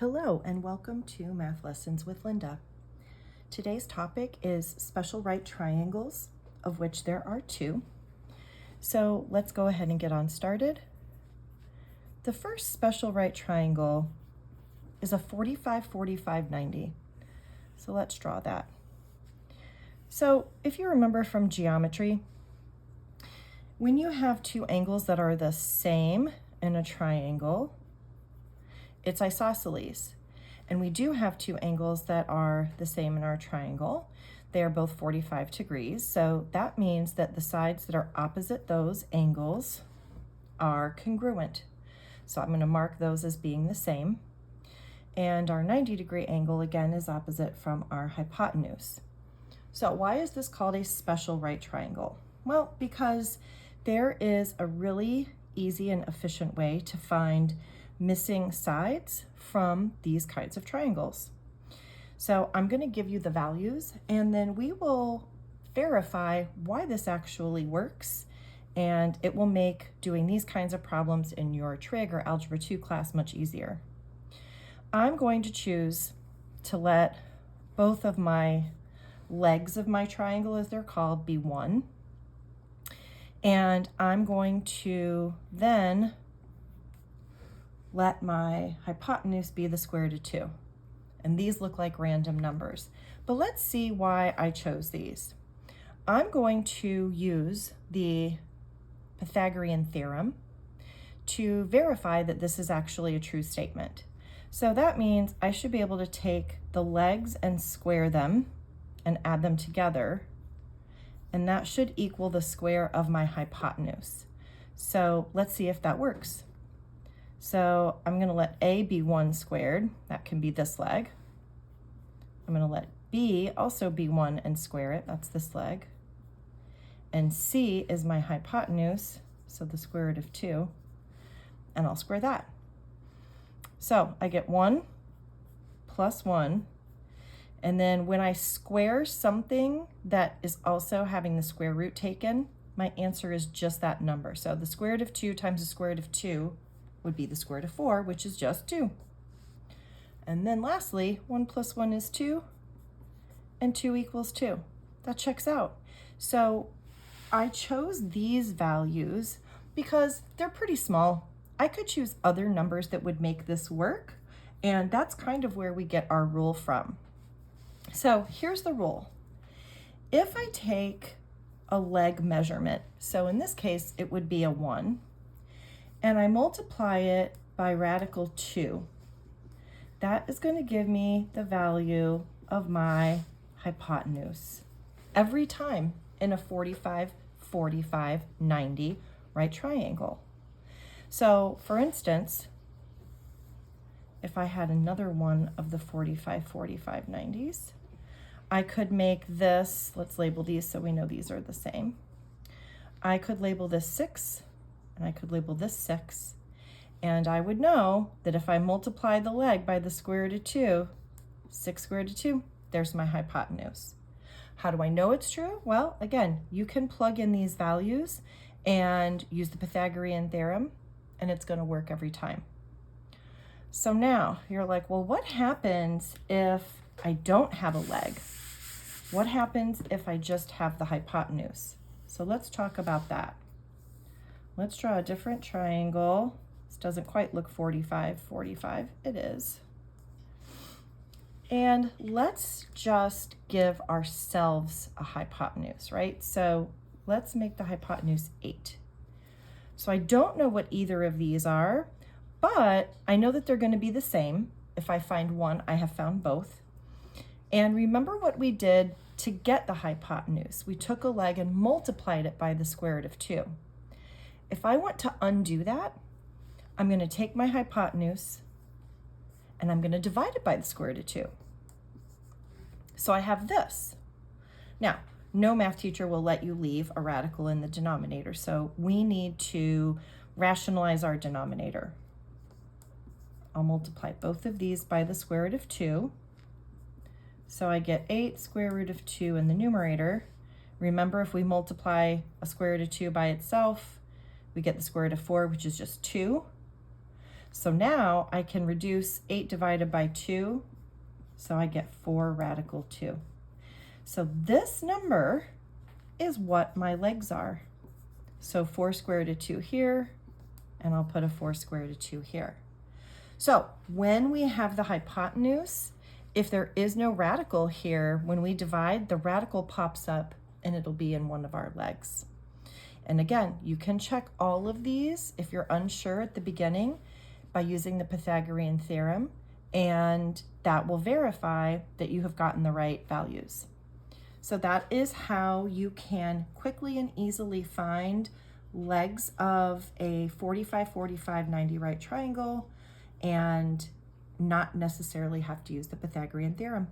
Hello and welcome to Math Lessons with Linda. Today's topic is special right triangles, of which there are two. So let's go ahead and get on started. The first special right triangle is a 45, 45, 90. So let's draw that. So if you remember from geometry, when you have two angles that are the same in a triangle, it's isosceles. And we do have two angles that are the same in our triangle. They are both 45 degrees. So that means that the sides that are opposite those angles are congruent. So I'm going to mark those as being the same. And our 90-degree angle, again, is opposite from our hypotenuse. So why is this called a special right triangle? Well, because there is a really easy and efficient way to find missing sides from these kinds of triangles. So I'm going to give you the values and then we will verify why this actually works, and it will make doing these kinds of problems in your trig or algebra 2 class much easier. I'm going to choose to let both of my legs of my triangle, as they're called, be 1. And I'm going to then let my hypotenuse be the square root of 2. And these look like random numbers. But let's see why I chose these. I'm going to use the Pythagorean theorem to verify that this is actually a true statement. So that means I should be able to take the legs and square them and add them together, and that should equal the square of my hypotenuse. So let's see if that works. So I'm going to let A be 1 squared. That can be this leg. I'm going to let B also be 1 and square it. That's this leg. And C is my hypotenuse, so the square root of 2. And I'll square that. So I get 1 plus 1. And then when I square something that is also having the square root taken, my answer is just that number. So the square root of 2 times the square root of 2 would be the square root of 4, which is just 2. And then lastly, 1 plus 1 is 2, and 2 equals 2. That checks out. So I chose these values because they're pretty small. I could choose other numbers that would make this work, and that's kind of where we get our rule from. So here's the rule. If I take a leg measurement, so in this case, it would be a 1, and I multiply it by radical 2, that is going to give me the value of my hypotenuse every time in a 45, 45, 90 right triangle. So for instance, if I had another one of the 45, 45, 90s, I could make this, let's label these so we know these are the same. I could label this 6, and I could label this 6, and I would know that if I multiply the leg by the square root of 2, 6 square root of 2, there's my hypotenuse. How do I know it's true? Well, again, you can plug in these values and use the Pythagorean theorem, and it's going to work every time. So now you're like, well, what happens if I don't have a leg? What happens if I just have the hypotenuse? So let's talk about that. Let's draw a different triangle. This doesn't quite look 45, 45. It is. And let's just give ourselves a hypotenuse, right? So let's make the hypotenuse 8. So I don't know what either of these are, but I know that they're going to be the same. If I find one, I have found both. And remember what we did to get the hypotenuse. We took a leg and multiplied it by the square root of 2. If I want to undo that, I'm going to take my hypotenuse and I'm going to divide it by the square root of 2. So I have this. Now, no math teacher will let you leave a radical in the denominator, so we need to rationalize our denominator. I'll multiply both of these by the square root of 2. So I get 8 square root of 2 in the numerator. Remember, if we multiply a square root of 2 by itself, we get the square root of 4, which is just 2. So now I can reduce 8 divided by 2, so I get 4 radical 2. So this number is what my legs are. So 4 square root of 2 here, and I'll put a 4 square root of 2 here. So when we have the hypotenuse, if there is no radical here, when we divide, the radical pops up and it'll be in one of our legs. And again, you can check all of these if you're unsure at the beginning by using the Pythagorean theorem, and that will verify that you have gotten the right values. So that is how you can quickly and easily find legs of a 45, 45, 90 right triangle and not necessarily have to use the Pythagorean theorem.